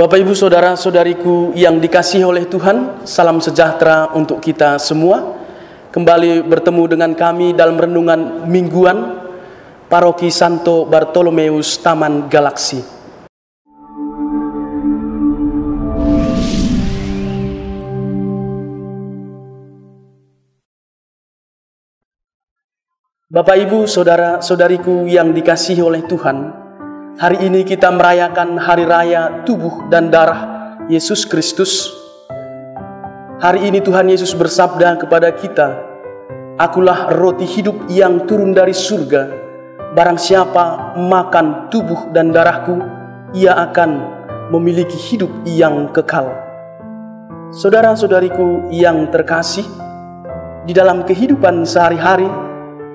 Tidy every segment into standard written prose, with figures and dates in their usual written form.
Bapak, Ibu, Saudara-saudariku yang dikasihi oleh Tuhan, salam sejahtera untuk kita semua. Kembali bertemu dengan kami dalam renungan mingguan Paroki Santo Bartolomeus Taman Galaksi. Bapak, Ibu, Saudara-saudariku yang dikasihi oleh Tuhan, hari ini kita merayakan hari raya tubuh dan darah Yesus Kristus. Hari ini Tuhan Yesus bersabda kepada kita, "Akulah roti hidup yang turun dari surga. Barang siapa makan tubuh dan darahku, ia akan memiliki hidup yang kekal." Saudara-saudariku yang terkasih, di dalam kehidupan sehari-hari,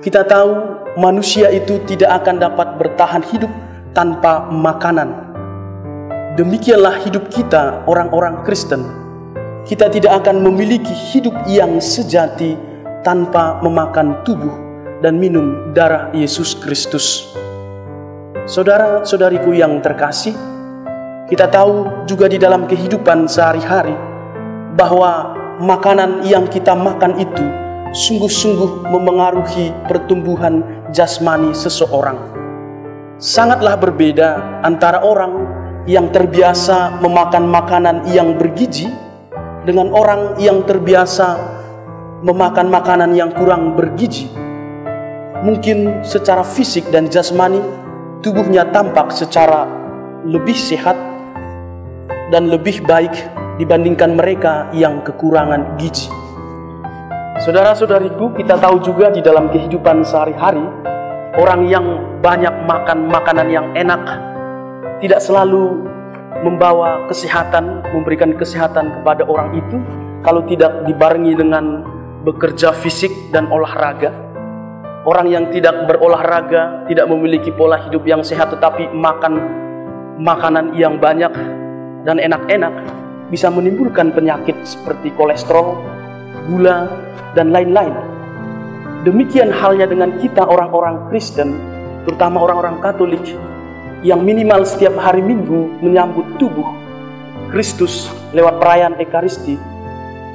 kita tahu manusia itu tidak akan dapat bertahan hidup tanpa makanan. Demikianlah hidup kita orang-orang Kristen. Kita tidak akan memiliki hidup yang sejati tanpa memakan tubuh dan minum darah Yesus Kristus. Saudara-saudariku yang terkasih, kita tahu juga di dalam kehidupan sehari-hari bahwa makanan yang kita makan itu sungguh-sungguh memengaruhi pertumbuhan jasmani seseorang. Sangatlah berbeda antara orang yang terbiasa memakan makanan yang bergizi dengan orang yang terbiasa memakan makanan yang kurang bergizi. Mungkin secara fisik dan jasmani tubuhnya tampak secara lebih sehat dan lebih baik dibandingkan mereka yang kekurangan gizi. Saudara-saudariku, kita tahu juga di dalam kehidupan sehari-hari, orang yang banyak makan makanan yang enak tidak selalu membawa kesehatan, memberikan kesehatan kepada orang itu kalau tidak dibarengi dengan bekerja fisik dan olahraga. Orang yang tidak berolahraga, tidak memiliki pola hidup yang sehat tetapi makan makanan yang banyak dan enak-enak bisa menimbulkan penyakit seperti kolesterol, gula, dan lain-lain. Demikian halnya dengan kita orang-orang Kristen, terutama orang-orang Katolik, yang minimal setiap hari Minggu menyambut tubuh Kristus lewat perayaan Ekaristi,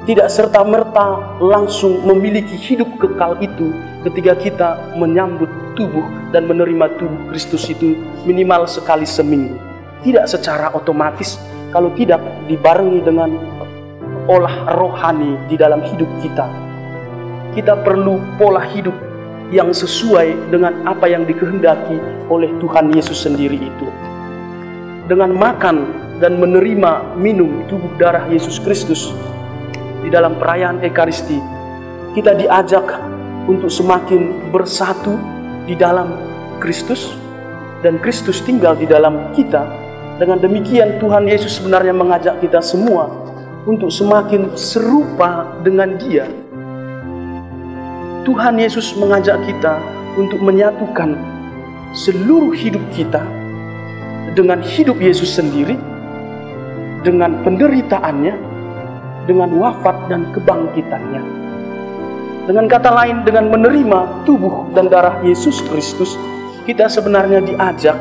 tidak serta-merta langsung memiliki hidup kekal itu ketika kita menyambut tubuh dan menerima tubuh Kristus itu minimal sekali seminggu. Tidak secara otomatis kalau tidak dibarengi dengan olah rohani di dalam hidup kita. Kita perlu pola hidup yang sesuai dengan apa yang dikehendaki oleh Tuhan Yesus sendiri itu. Dengan makan dan menerima minum tubuh darah Yesus Kristus di dalam perayaan Ekaristi, kita diajak untuk semakin bersatu di dalam Kristus dan Kristus tinggal di dalam kita. Dengan demikian Tuhan Yesus sebenarnya mengajak kita semua untuk semakin serupa dengan Dia. Tuhan Yesus mengajak kita untuk menyatukan seluruh hidup kita dengan hidup Yesus sendiri, dengan penderitaannya, dengan wafat dan kebangkitannya. Dengan kata lain, dengan menerima tubuh dan darah Yesus Kristus, kita sebenarnya diajak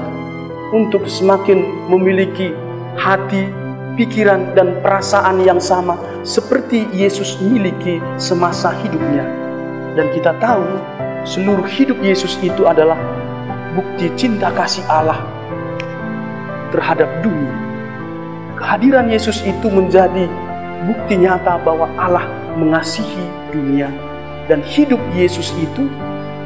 untuk semakin memiliki hati, pikiran, dan perasaan yang sama seperti Yesus miliki semasa hidupnya. Dan kita tahu seluruh hidup Yesus itu adalah bukti cinta kasih Allah terhadap dunia. Kehadiran Yesus itu menjadi bukti nyata bahwa Allah mengasihi dunia. Dan hidup Yesus itu,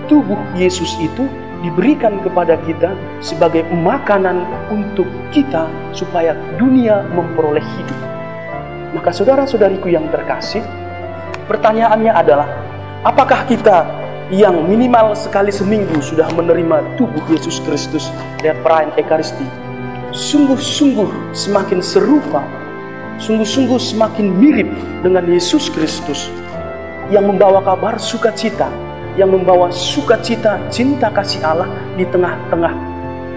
tubuh Yesus itu diberikan kepada kita sebagai makanan untuk kita supaya dunia memperoleh hidup. Maka saudara-saudariku yang terkasih, pertanyaannya adalah, apakah kita yang minimal sekali seminggu sudah menerima tubuh Yesus Kristus lewat perayaan Ekaristi sungguh-sungguh semakin serupa, sungguh-sungguh semakin mirip dengan Yesus Kristus yang membawa kabar sukacita, yang membawa sukacita cinta kasih Allah di tengah-tengah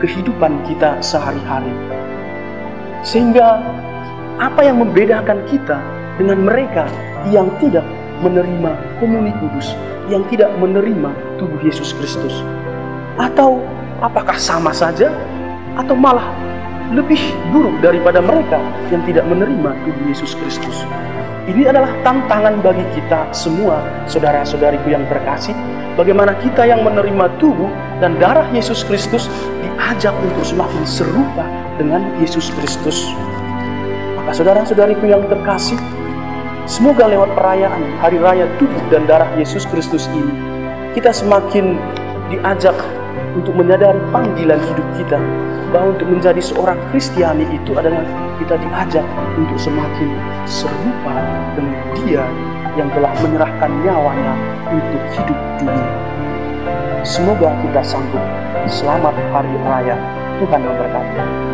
kehidupan kita sehari-hari. Sehingga apa yang membedakan kita dengan mereka yang tidak menerima komuni kudus, yang tidak menerima tubuh Yesus Kristus? Atau apakah sama saja? Atau malah lebih buruk daripada mereka yang tidak menerima tubuh Yesus Kristus. Ini adalah tantangan bagi kita semua, saudara-saudariku yang terkasih, bagaimana kita yang menerima tubuh dan darah Yesus Kristus diajak untuk semakin serupa dengan Yesus Kristus. Maka saudara-saudariku yang terkasih, semoga lewat perayaan Hari Raya Tubuh dan Darah Yesus Kristus ini, kita semakin diajak untuk menyadari panggilan hidup kita, bahwa untuk menjadi seorang Kristiani itu adalah kita diajak untuk semakin serupa dengan Dia yang telah menyerahkan nyawanya untuk hidup dunia. Semoga kita sanggup. Selamat Hari Raya. Tuhan memberkati.